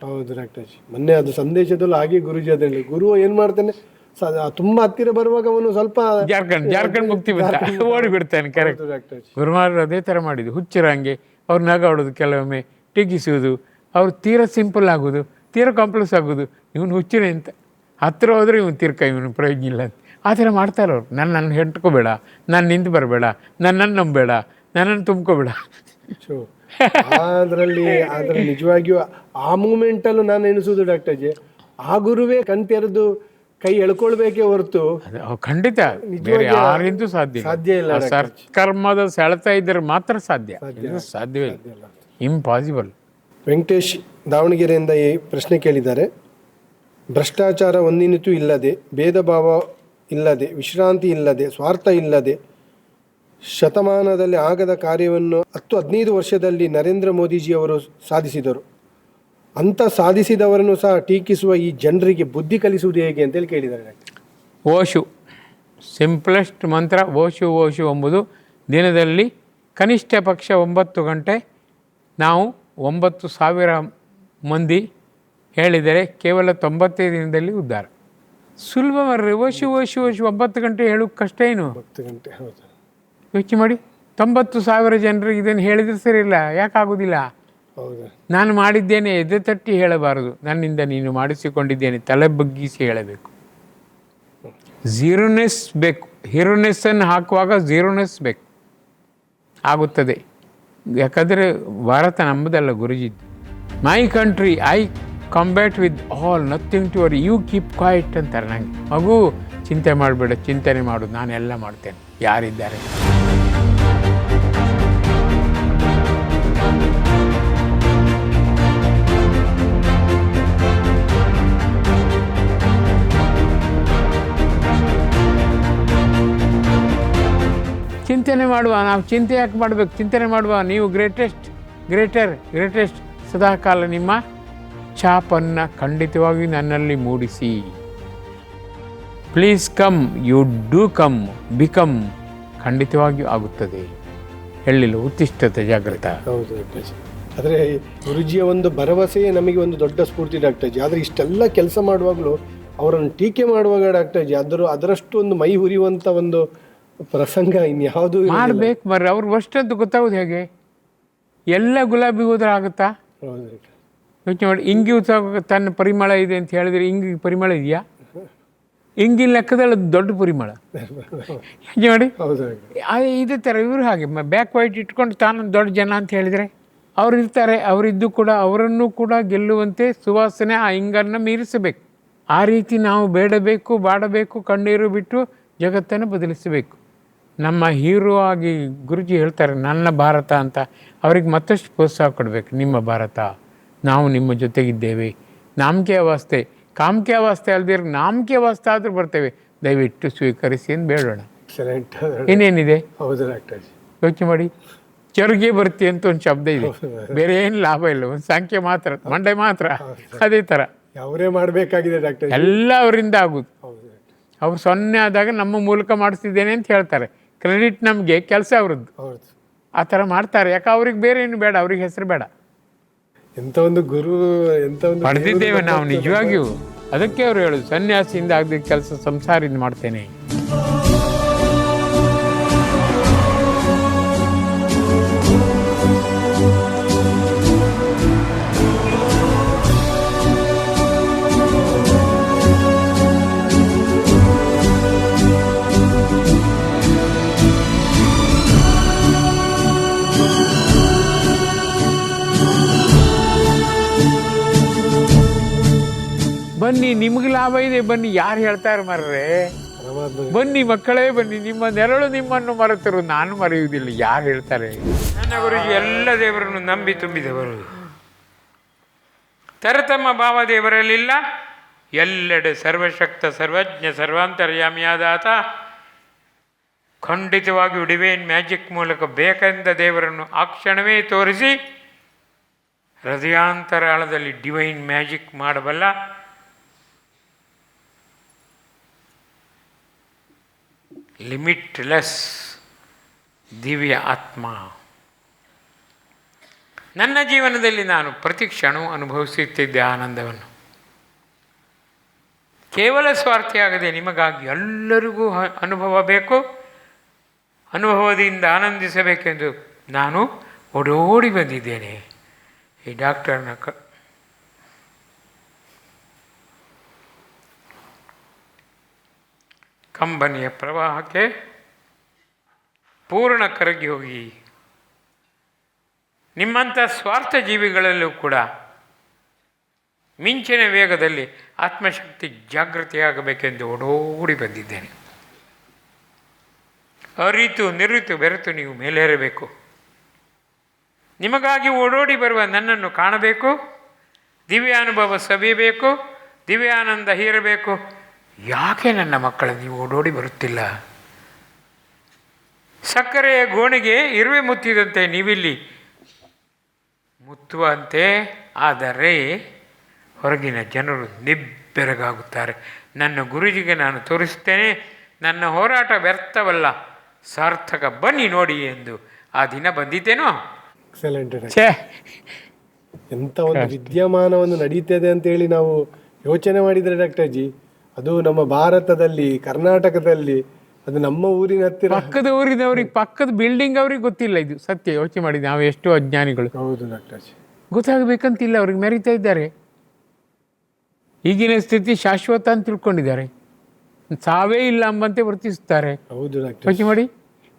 ಹೌದು ಡಾಕ್ಟರ್ ಜಿ, ಮೊನ್ನೆ ಅದು ಸಂದೇಶದಲ್ಲೂ ಹಾಗೆ ಗುರುಜಿ ಅದೇಳಿ, ಗುರು ಏನ್ ಮಾಡ್ತಾನೆ, ತುಂಬಾ ಹತ್ತಿರ ಬರುವಾಗ ಅವನು ಸ್ವಲ್ಪ ಜಾರ್ಖಂಡ್ ಮುಕ್ತಿ ಓಡಿ ಬಿಡ್ತಾನೆ. ಕರೆಕ್ಟ್. ಗುರುಮಾರರು ಅದೇ ತರ ಮಾಡಿದ್ದು. ಹುಚ್ಚರ ಹಂಗೆ ಅವ್ರು ನಗಾಡೋದು, ಕೆಲವೊಮ್ಮೆ ಟೀಕಿಸುವುದು, ಅವ್ರು ತೀರಾ ಸಿಂಪಲ್ ಆಗೋದು, ತೀರಾ ಕಾಂಪ್ಲೆಕ್ಸ್ ಆಗೋದು. ಇವನು ಹುಚ್ಚರೇ ಅಂತ, ಹತ್ತಿರ ಹೋದ್ರೆ ಇವನು ತೀರ್ಕ, ಇವನು ಪ್ರಯೋಜನ ಇಲ್ಲ ಅಂತ ಆ ಥರ ಮಾಡ್ತಾರೆ ಅವ್ರು. ನನ್ನನ್ನು ಹೆಂಟ್ಕೋಬೇಡ, ನಾನು ನಿಂತು ಬರಬೇಡ, ನನ್ನನ್ನು ನಂಬೇಡ, ನನ್ನನ್ನು ತುಂಬ್ಕೋಬೇಡ. ಅದರಲ್ಲಿ ನಿಜವಾಗಿಯೂ ಆ ಮೂಮೆಂಟಲ್ಲೂ ನಾನು ಎಣಿಸುವುದು ಡಾಕ್ಟರ್ ಜಿ, ಆ ಗುರುವೇ ಕಣ್ತೆರೆದು ಕೈ ಎಳ್ಕೊಳ್ಬೇಕೇ ಹೊರತು ಖಂಡಿತ ಯಾರಿಂದೂ ಸಾಧ್ಯ ಇಲ್ಲ. ಸತ್ಕರ್ಮದ ಸೆಳೆತ ಇದ್ದರೆ ಮಾತ್ರ ಸಾಧ್ಯವೇ ಇಲ್ಲ, ಇಂಪಾಸಿಬಲ್. ವೆಂಕಟೇಶ್ ದಾವಣಗೆರೆಯಿಂದ ಈ ಪ್ರಶ್ನೆ ಕೇಳಿದ್ದಾರೆ. ಭ್ರಷ್ಟಾಚಾರ ಒಂದಿನಿತೂ ಇಲ್ಲದೆ, ಭೇದ ಭಾವ ಇಲ್ಲದೆ, ವಿಶ್ರಾಂತಿ ಇಲ್ಲದೆ, ಸ್ವಾರ್ಥ ಇಲ್ಲದೆ ಶತಮಾನದಲ್ಲಿ ಆಗದ ಕಾರ್ಯವನ್ನು 10-15 ವರ್ಷದಲ್ಲಿ ನರೇಂದ್ರ ಮೋದಿಜಿಯವರು ಸಾಧಿಸಿದರು. ಅಂತ ಸಾಧಿಸಿದವರನ್ನು ಸಹ ಟೀಕಿಸುವ ಈ ಜನರಿಗೆ ಬುದ್ಧಿ ಕಲಿಸುವುದು ಹೇಗೆ ಅಂತೇಳಿ ಕೇಳಿದ್ದಾರೆ. ಓಶು ಸಿಂಪ್ಲೆಸ್ಟ್ ಮಂತ್ರ. ಓಶು ಎಂಬುದು ದಿನದಲ್ಲಿ ಕನಿಷ್ಠ ಪಕ್ಷ 9 ಗಂಟೆ ನಾವು 9,000 ಮಂದಿ ಹೇಳಿದರೆ ಕೇವಲ 95 ದಿನದಲ್ಲಿ ಉದ್ಧಾರ. ಸುಲಭ ಮರ್ರಿ. ಓಶು 9 ಗಂಟೆ ಹೇಳೋಕ್ಕೆ ಕಷ್ಟ ಏನು? 10 ಗಂಟೆ. ಹೌದು, ಯೋಚನೆ ಮಾಡಿ. 90,000 ಜನರಿಗೆ ಇದನ್ನು ಹೇಳಿದ್ರೆ ಸರಿ ಇಲ್ಲ, ಯಾಕಾಗೋದಿಲ್ಲ? ನಾನು ಮಾಡಿದ್ದೇನೆ ಎದೆ ತಟ್ಟಿ ಹೇಳಬಾರದು, ನನ್ನಿಂದ ನೀನು ಮಾಡಿಸಿಕೊಂಡಿದ್ದೇನೆ ತಲೆ ಬಗ್ಗಿಸಿ ಹೇಳಬೇಕು. ಝೀರೋನೆಸ್ ಬೇಕು. ಹೀರೋನೆಸ್ಸನ್ನು ಹಾಕುವಾಗ ಝೀರೋನೆಸ್ ಬೇಕು, ಆಗುತ್ತದೆ. ಯಾಕಂದರೆ ಭಾರತ ನಮ್ಮದಲ್ಲ ಗುರುಜಿದ್ದು. My country I combat with all nothing to worry, you keep quiet ಅಂತಾರೆ ನನಗೆ. ಮಗು ಚಿಂತೆ ಮಾಡಬೇಡ, ಚಿಂತನೆ ಮಾಡೋದು ನಾನೆಲ್ಲ ಮಾಡ್ತೇನೆ, ಯಾರಿದ್ದಾರೆ. ಚಿಂತನೆ ಮಾಡುವ, ನಾವು ಚಿಂತೆ ಯಾಕೆ ಮಾಡಬೇಕು, ಚಿಂತನೆ ಮಾಡುವ. ನೀವು ಗ್ರೇಟೆಸ್ಟ್ ಸದಾಕಾಲ ನಿಮ್ಮ ಛಾಪನ್ನು ಖಂಡಿತವಾಗಿ ನನ್ನಲ್ಲಿ ಮೂಡಿಸಿ. Please come, you do come, become, ಖಂಡಿತವಾಗಿಯೂ ಆಗುತ್ತದೆ. ಹೇಳಿಲ್ಲ ಉತ್ತಿಷ್ಠತೆ ಜಾಗೃತ. ಹೌದು ಡಾಕ್ಟರ್ಜಿ. ಆದರೆ ಗುರುಜಿಯ ಒಂದು ಭರವಸೆಯೇ ನಮಗೆ ಒಂದು ದೊಡ್ಡ ಸ್ಫೂರ್ತಿ ಡಾಕ್ಟರ್ಜಿ. ಆದರೆ ಇಷ್ಟೆಲ್ಲ ಕೆಲಸ ಮಾಡುವಾಗಲೂ ಅವರನ್ನು ಟೀಕೆ ಮಾಡುವಾಗ ಡಾಕ್ಟರ್ಜಿ ಅದರಷ್ಟು ಒಂದು ಮೈ ಹುರಿಯುವಂಥ ಒಂದು ಪ್ರಸಂಗ ಇನ್ಯಾವುದು ಮಾಡಬೇಕು ಬರ್ರಿ. ಅವ್ರು ಅಷ್ಟಂತೂ ಗೊತ್ತಾಗೋದು ಹೇಗೆ? ಎಲ್ಲ ಗುಲಾಬಿ ಹೋದ್ರೆ ಆಗುತ್ತಾ? ಯೋಚನೆ ಮಾಡಿ. ಇಂಗಿ ತನ್ನ ಪರಿಮಳ ಇದೆ ಅಂತ ಹೇಳಿದ್ರೆ ಇಂಗಿ ಪರಿಮಳ ಇದೆಯಾ? ಇಂಗಿನ ಲೆಕ್ಕದಲ್ಲಿ ಅದು ದೊಡ್ಡ ಪರಿಮಳ. ಯೋಚನೆ ಮಾಡಿ. ಇದೇ ಥರ ಇವರು ಹಾಗೆ ಬ್ಯಾಕ್ ವೈಟ್ ಇಟ್ಕೊಂಡು ತಾನು ದೊಡ್ಡ ಜನ ಅಂತ ಹೇಳಿದರೆ ಅವ್ರು ಇರ್ತಾರೆ. ಅವರಿದ್ದು ಕೂಡ ಅವರನ್ನು ಕೂಡ ಗೆಲ್ಲುವಂತೆ ಸುವಾಸನೆ ಆ ಇಂಗನ್ನು ಮೀರಿಸಬೇಕು. ಆ ರೀತಿ ನಾವು ಬೇಡಬೇಕು, ಬಾಡಬೇಕು, ಕಣ್ಣೀರು ಬಿಟ್ಟು ಜಗತ್ತನ್ನು ಬದಲಿಸಬೇಕು. ನಮ್ಮ ಹೀರೋ ಆಗಿ ಗುರುಜಿ ಹೇಳ್ತಾರೆ ನನ್ನ ಭಾರತ ಅಂತ. ಅವ್ರಿಗೆ ಮತ್ತಷ್ಟು ಪ್ರೋತ್ಸಾಹ ಕೊಡಬೇಕು. ನಿಮ್ಮ ಭಾರತ, ನಾವು ನಿಮ್ಮ ಜೊತೆಗಿದ್ದೇವೆ. ನಾಮಕೆ ಅವಸ್ಥೆ, ಕಾಮಕೆ ಅವಸ್ಥೆ ಅಲ್ದಿರ ನಾಮಕೆ ಅವಸ್ಥೆ ಆದರೂ ಬರ್ತೇವೆ, ದಯವಿಟ್ಟು ಸ್ವೀಕರಿಸಿ ಅಂತ ಬೇಡೋಣ. ಇನ್ನೇನಿದೆ? ಹೌದು ಡಾಕ್ಟರ್. ಯೋಚನೆ ಮಾಡಿ. ಚರಿಗೆ ಬರ್ತಿ ಅಂತ ಒಂದು ಶಬ್ದ ಇದೆ, ಬೇರೆ ಏನು ಲಾಭ ಇಲ್ಲ, ಒಂದು ಸಂಖ್ಯೆ ಮಾತ್ರ, ಮಂಡೆ ಮಾತ್ರ. ಅದೇ ಥರ ಅವರೇ ಮಾಡಬೇಕಾಗಿದೆ ಡಾಕ್ಟರ್, ಎಲ್ಲ ಅವರಿಂದ ಆಗುದು. ಅವ್ರು 0 ಆದಾಗ ನಮ್ಮ ಮೂಲಕ ಮಾಡಿಸ್ತಿದ್ದೇನೆ ಅಂತ ಹೇಳ್ತಾರೆ. ಕ್ರೆಡಿಟ್ ನಮಗೆ, ಕೆಲಸ ಅವ್ರದ್ದು. ಆ ಥರ ಮಾಡ್ತಾರೆ. ಯಾಕೆ ಅವ್ರಿಗೆ ಬೇರೆ ಏನು ಬೇಡ, ಅವ್ರಿಗೆ ಹೆಸರು ಬೇಡ. ಎಂಥ ಒಂದು ಗುರು, ಎಂಥ ಒಂದು ಪಡೆದಿದ್ದೇವೆ ನಾವು ನಿಜವಾಗಿಯೂ. ಅದಕ್ಕೆ ಅವರು ಹೇಳೋದು ಸನ್ಯಾಸಿಯಿಂದ ಆಗದ ಕೆಲಸ ಸಂಸಾರದಿಂದ ಮಾಡ್ತೇನೆ. ಬನ್ನಿ, ನಿಮಗೆ ಲಾಭ ಇದೆ, ಬನ್ನಿ. ಯಾರು ಹೇಳ್ತಾರೆ ಮರ್ರೆ? ಬನ್ನಿ ಮಕ್ಕಳೇ, ಬನ್ನಿ. ನಿಮ್ಮ ನೆರಳು ನಿಮ್ಮನ್ನು ಮರೆತರು, ನಾನು ಮರೆಯುವುದಿಲ್ಲ. ಯಾರು ಹೇಳ್ತಾರೆ? ನನ್ನ ಗುರುಜಿ ಎಲ್ಲ ದೇವರನ್ನು ನಂಬಿ ತುಂಬಿದವರು. ತರತಮ್ಮ ಭಾವ ದೇವರಲ್ಲಿಲ್ಲ. ಎಲ್ಲೆಡೆ ಸರ್ವಶಕ್ತ, ಸರ್ವಜ್ಞ, ಸರ್ವಾಂತರ್ಯಾಮಿಯಾದ ಆತ ಖಂಡಿತವಾಗಿಯೂ ಡಿವೈನ್ ಮ್ಯಾಜಿಕ್ ಮೂಲಕ ಬೇಕೆಂದ ದೇವರನ್ನು ಆ ಕ್ಷಣವೇ ತೋರಿಸಿ ಹೃದಯಾಂತರಾಳದಲ್ಲಿ ಡಿವೈನ್ ಮ್ಯಾಜಿಕ್ ಮಾಡಬಲ್ಲ ಲಿಮಿಟ್ಲೆಸ್ ದಿವ್ಯ ಆತ್ಮ. ನನ್ನ ಜೀವನದಲ್ಲಿ ನಾನು ಪ್ರತಿ ಕ್ಷಣವೂ ಅನುಭವಿಸುತ್ತಿದ್ದೆ ಆನಂದವನ್ನು. ಕೇವಲ ಸ್ವಾರ್ಥಿಯಾಗದೆ ನಿಮಗಾಗಿ ಎಲ್ಲರಿಗೂ ಅನುಭವ ಬೇಕು, ಅನುಭವದಿಂದ ಆನಂದಿಸಬೇಕೆಂದು ನಾನು ಓಡೋಡಿ ಬಂದಿದ್ದೇನೆ. ಈ ಡಾಕ್ಟರ್ನ ಕಂಬನಿಯ ಪ್ರವಾಹಕ್ಕೆ ಪೂರ್ಣ ಕರಗಿ ಹೋಗಿ ನಿಮ್ಮಂಥ ಸ್ವಾರ್ಥ ಜೀವಿಗಳಲ್ಲೂ ಕೂಡ ಮಿಂಚಿನ ವೇಗದಲ್ಲಿ ಆತ್ಮಶಕ್ತಿ ಜಾಗೃತಿಯಾಗಬೇಕೆಂದು ಓಡೋಡಿ ಬಂದಿದ್ದೇನೆ. ಅರಿತು ನಿರಿತು ಬೆರೆತು ನೀವು ಮೇಲೇರಬೇಕು. ನಿಮಗಾಗಿ ಓಡೋಡಿ ಬರುವ ನನ್ನನ್ನು ಕಾಣಬೇಕು, ದಿವ್ಯಾನುಭವ ಸವಿಯಬೇಕು, ದಿವ್ಯಾನಂದ ಹೀರಬೇಕು. ಯಾಕೆ ನನ್ನ ಮಕ್ಕಳ ನೀವು ಓಡೋಡಿ ಬರುತ್ತಿಲ್ಲ? ಸಕ್ಕರೆಯ ಗೋಣಿಗೆ ಇರುವೆ ಮುತ್ತಿದಂತೆ ನೀವಿಲ್ಲಿ ಮುತ್ತುವಂತೆ, ಆದರೆ ಹೊರಗಿನ ಜನರು ನಿಬ್ಬೆರಗಾಗುತ್ತಾರೆ. ನನ್ನ ಗುರುಜಿಗೆ ನಾನು ತೋರಿಸುತ್ತೇನೆ, ನನ್ನ ಹೋರಾಟ ವ್ಯರ್ಥವಲ್ಲ, ಸಾರ್ಥಕ, ಬನ್ನಿ ನೋಡಿ ಎಂದು ಆ ದಿನ ಬಂದಿದ್ದೇನೋ. ಛೇ, ಎಂಥ ಒಂದು ವಿದ್ಯಮಾನವನ್ನು ನಡೀತದೆ ಅಂತೇಳಿ ನಾವು ಯೋಚನೆ ಮಾಡಿದರೆ ಡಾಕ್ಟರ್ ಜಿ, ಅದು ನಮ್ಮ ಭಾರತದಲ್ಲಿ, ಕರ್ನಾಟಕದಲ್ಲಿ, ಅದು ನಮ್ಮ ಊರಿನ ಹತ್ತಿರ, ಪಕ್ಕದ ಊರಿನವ್ರಿಗೆ, ಪಕ್ಕದ ಬಿಲ್ಡಿಂಗ್ ಅವ್ರಿಗೆ ಗೊತ್ತಿಲ್ಲ. ಇದು ಸತ್ಯ. ಯೋಚನೆ ಮಾಡಿ, ನಾವು ಎಷ್ಟು ಅಜ್ಞಾನಿಗಳು. ಹೌದು ಡಾಕ್ಟರ್ ಜಿ. ಗೊತ್ತಾಗಬೇಕಂತಿಲ್ಲ, ಅವ್ರಿಗೆ ಮೆರೀತಾ ಇದ್ದಾರೆ. ಈಗಿನ ಸ್ಥಿತಿ ಶಾಶ್ವತ ಅಂತ ತಿಳ್ಕೊಂಡಿದ್ದಾರೆ, ಸಾವೇ ಇಲ್ಲ ಎಂಬಂತೆ ವರ್ತಿಸುತ್ತಾರೆ. ಹೌದು ಡಾಕ್ಟರ್. ಯೋಚನೆ ಮಾಡಿ,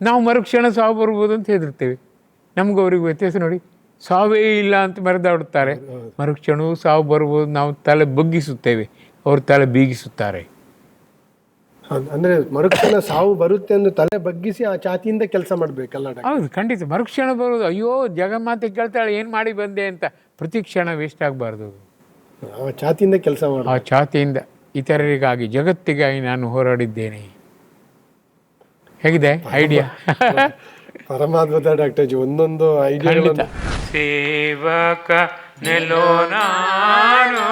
ನಾವು ಮರುಕ್ಷಣ ಸಾವು ಬರ್ಬೋದು ಅಂತ ಹೆದರ್ತೇವೆ. ನಮಗೂ ಅವ್ರಿಗೆ ವ್ಯತ್ಯಾಸ ನೋಡಿ. ಸಾವೇ ಇಲ್ಲ ಅಂತ ಮೆರೆದಾಡುತ್ತಾರೆ, ಮರುಕ್ಷಣವೂ ಸಾವು ಬರ್ಬೋದು. ನಾವು ತಲೆ ಬಗ್ಗಿಸುತ್ತೇವೆ, ಅವರು ತಲೆ ಬೀಗಿಸುತ್ತಾರೆ. ಅಂದರೆ ಮರುಕ್ಷಣ ಸಾವು ಬರುತ್ತೆ ಎಂದು ತಲೆ ಬಗ್ಗಿಸಿ ಆ ಛಾತಿಯಿಂದ ಕೆಲಸ ಮಾಡಬೇಕಲ್ಲ ಡಾಕ್ಟರ್? ಹೌದು, ಖಂಡಿತ. ಮರುಕ್ಷಣ ಬರೋದು, ಅಯ್ಯೋ ಜಗನ್ಮಾತೆ ಕೇಳ್ತಾಳೆ ಏನು ಮಾಡಿ ಬಂದೆ ಅಂತ. ಪ್ರತಿ ಕ್ಷಣ ವೇಸ್ಟ್ ಆಗಬಾರ್ದು. ಆ ಛಾತಿಯಿಂದ ಕೆಲಸ ಮಾಡಿ, ಆ ಛಾತಿಯಿಂದ ಇತರರಿಗಾಗಿ, ಜಗತ್ತಿಗಾಗಿ ನಾನು ಹೋರಾಡಿದ್ದೇನೆ. ಹೇಗಿದೆ ಐಡಿಯಾ? ಪರಮಾದ್ಭುತ ಡಾಕ್ಟರ್ ಜಿ, ಒಂದೊಂದು ಐಡಿಯಾ. ಸೇವಕ ನೆಲೋ ನಾನು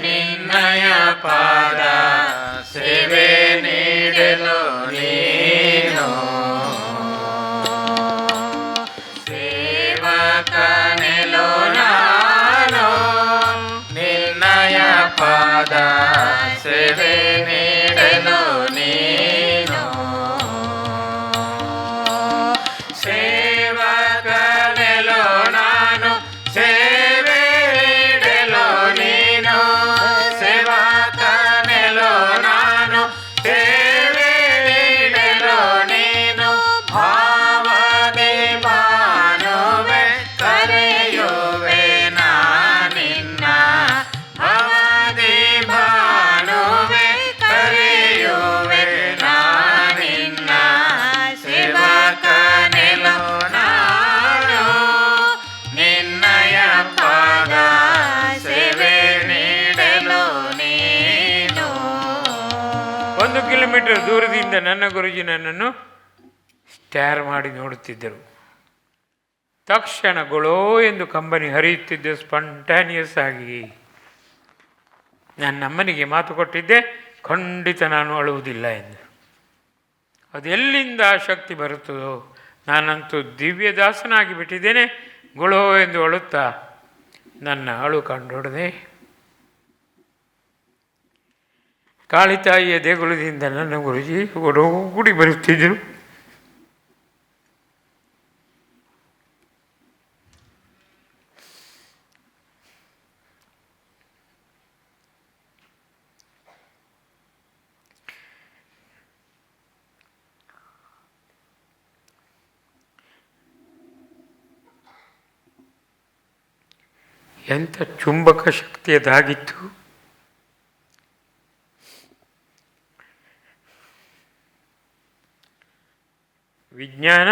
ನಿನ್ನಯ ಪಾದ ಸೇವೆ ನೀಡಲು ನೀನು. ಸೇವಕ ನೆಲೋ ನಾನು ನಿನ್ನಯ ಪಾದ ಸೇವೆ ನೀಡಲು ನೀನು. ಸೇವಕ ನೆಲೋ ನಾನು ಸೇವೆ ನೀಡಲು ನೀನು. ಸೇವಕ ನೆಲೋ ನಾನು ಸೇವೆ ನೀಡಲು ನೀನು. ಭಾವದಿ ಭಾನುವೆ ಕರೆಯುವೆ ನಾನಿನ್ನ. ಭಾವದಿ ಭಾನುವೆ ಕರೆಯುವೆ ನಾನಿನ್ನ. ಸೇವಕ ನೆಲೋ ನಾನು ನಿನ್ನಯ ಪಾದ ಸೇವೆ ನೀಡಲು ನೀನು. 1 ಕಿಲೋಮೀಟರ್ ದೂರದಿಂದ ನನ್ನ ಗುರುಜಿ ನನ್ನನ್ನು ಸ್ಟ್ಯಾರ್ ಮಾಡಿ ನೋಡುತ್ತಿದ್ದರು. ತಕ್ಷಣ ಗೊಳೋ ಎಂದು ಕಂಬನಿ ಹರಿಯುತ್ತಿದ್ದ, ಸ್ಪಂಟಾನಿಯಸ್ ಆಗಿ. ನನ್ನಮ್ಮನಿಗೆ ಮಾತು ಕೊಟ್ಟಿದ್ದೆ, ಖಂಡಿತ ನಾನು ಅಳುವುದಿಲ್ಲ ಎಂದು. ಅದು ಎಲ್ಲಿಂದ ಆ ಶಕ್ತಿ ಬರುತ್ತದೋ. ನಾನಂತೂ ದಿವ್ಯದಾಸನಾಗಿ ಬಿಟ್ಟಿದ್ದೇನೆ. ಗೊಳೋ ಎಂದು ಅಳುತ್ತಾ ನನ್ನ ಅಳು ಕಂಡೊಡದೆ ಕಾಳಿತಾಯಿಯ ದೇಗುಲದಿಂದ ನನ್ನ ಗುರುಜಿ ಓಡೋಡಿ ಬರುತ್ತಿದ್ದರು. ಎಂಥ ಚುಂಬಕ ಶಕ್ತಿಯದಾಗಿತ್ತು. ವಿಜ್ಞಾನ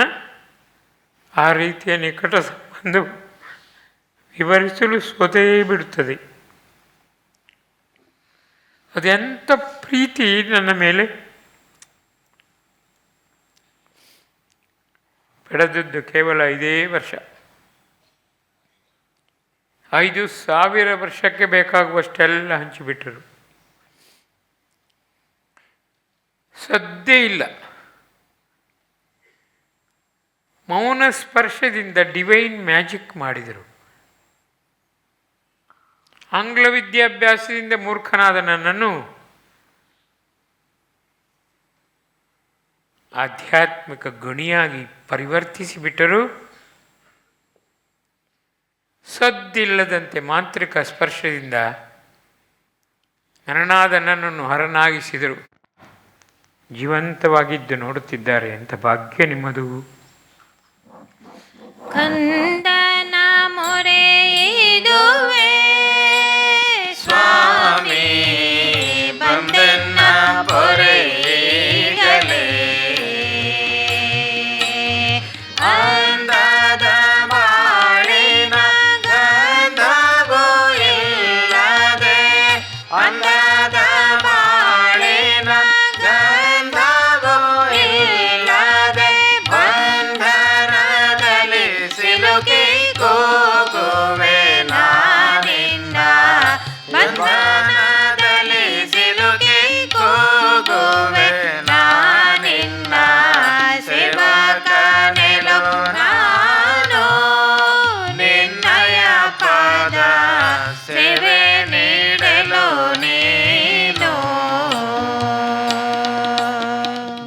ಆ ರೀತಿಯ ನಿಕಟ ಸಂಬಂಧ ವಿವರಿಸಲು ಸ್ವತೇ ಬಿಡುತ್ತದೆ. ಅದೆಂಥ ಪ್ರೀತಿ ನನ್ನ ಮೇಲೆ. ಬೆಳೆದದ್ದು ಕೇವಲ 5 ವರ್ಷ. 5,000 ವರ್ಷಕ್ಕೆ ಬೇಕಾಗುವಷ್ಟೆಲ್ಲ ಹಂಚಿಬಿಟ್ಟರು. ಸದ್ದೇ ಇಲ್ಲ. ಮೌನ ಸ್ಪರ್ಶದಿಂದ ಡಿವೈನ್ ಮ್ಯಾಜಿಕ್ ಮಾಡಿದರು. ಆಂಗ್ಲ ವಿದ್ಯಾಭ್ಯಾಸದಿಂದ ಮೂರ್ಖನಾದ ನನ್ನನ್ನು ಆಧ್ಯಾತ್ಮಿಕ ಗಣಿಯಾಗಿ ಪರಿವರ್ತಿಸಿಬಿಟ್ಟರು. ಸದ್ದಿಲ್ಲದಂತೆ ಮಾಂತ್ರಿಕ ಸ್ಪರ್ಶದಿಂದ ನರನಾದ ನನ್ನನ್ನು ಹರನಾಗಿಸಿದರು. ಜೀವಂತವಾಗಿದ್ದು ನೋಡುತ್ತಿದ್ದಾರೆ. ಅಂತ ಭಾಗ್ಯ ನಿಮ್ಮದು. ಕಂದನ ಮೊರೆಯಿದುವೆ ಸ್ವಾಮಿ, ಬಂದೆನ್ನ ಪೊರೆಯಿಗಲೇ. ಅಂದದ ಬಾಳಿನ ಗಂಧವೂ ಇಲ್ಲದೆ, ಅಂದದ ಬಾಳಿನ ಗಂಧವೂ ಇಲ್ಲದೆ, ಬಂಧನದಲ್ಲಿ ಸಿಲುಕಿ ಕೂಗುವೆ ನಾನಿನ್ನ. ಬಂಧನದಲ್ಲಿ ಸಿಲುಕಿ ಕೂಗುವೆ ನಾನಿನ್ನ. ಸೇವಕನೆಲೋ ನಾನು ನಿನ್ನಯ ಪಾದ ಸೇವೆ ನೀಡಲು ನೀನು.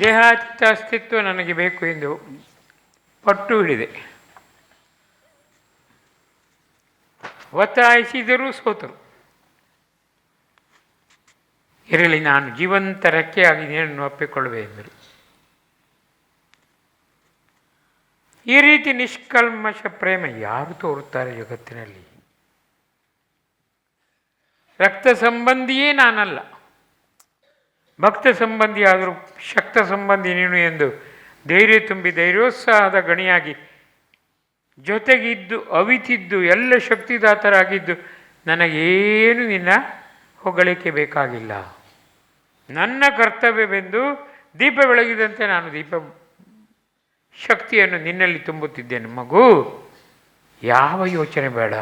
ದೇಹಾತೀತ ಅಸ್ತಿತ್ವ ನನಗೆ ಬೇಕು ಎಂದು ಪಟ್ಟು ಹಿಡಿದೆ. ಒತ್ತಾಯಿಸಿದರೂ ಸೋತರು. ಇರಲಿ, ನಾನು ಜೀವಂತ ರೆಕ್ಕೆಯಾಗಿ ನೀನನ್ನು ಒಪ್ಪಿಕೊಳ್ಳುವೆ ಎಂದರು. ಈ ರೀತಿ ನಿಷ್ಕಲ್ಮಶ ಪ್ರೇಮ ಯಾರು ತೋರುತ್ತಾರೆ ಜಗತ್ತಿನಲ್ಲಿ? ರಕ್ತ ಸಂಬಂಧಿಯೇ ನಾನಲ್ಲ, ಭಕ್ತ ಸಂಬಂಧಿ ಆದರೂ ಶಕ್ತ ಸಂಬಂಧಿ ನೀನು ಎಂದು ಧೈರ್ಯ ತುಂಬಿ ಧೈರ್ಯೋತ್ಸಾಹದ ಗಣಿಯಾಗಿ ಜೊತೆಗಿದ್ದು ಅವಿತಿದ್ದು ಎಲ್ಲ ಶಕ್ತಿದಾತರಾಗಿದ್ದು ನನಗೇನು ನಿನ್ನ ಹೊಗಳಿಕೆ ಬೇಕಾಗಿಲ್ಲ. ನನ್ನ ಕರ್ತವ್ಯವೆಂದು ದೀಪ ಬೆಳಗಿದಂತೆ ನಾನು ದೀಪ ಶಕ್ತಿಯನ್ನು ನಿನ್ನಲ್ಲಿ ತುಂಬುತ್ತಿದ್ದೇನೆ ಮಗು, ಯಾವ ಯೋಚನೆ ಬೇಡ,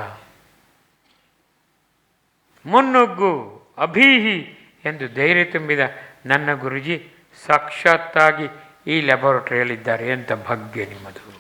ಮುನ್ನುಗ್ಗು, ಅಭೀಹಿ ಎಂದು ಧೈರ್ಯ ತುಂಬಿದ ನನ್ನ ಗುರುಜಿ ಸಾಕ್ಷಾತ್ತಾಗಿ ಈ ಲ್ಯಾಬೊರೇಟರಿಯಲ್ಲಿದ್ದಾರೆ. ಅಂತ ಭಾಗ್ಯ ನಿಮ್ಮದು.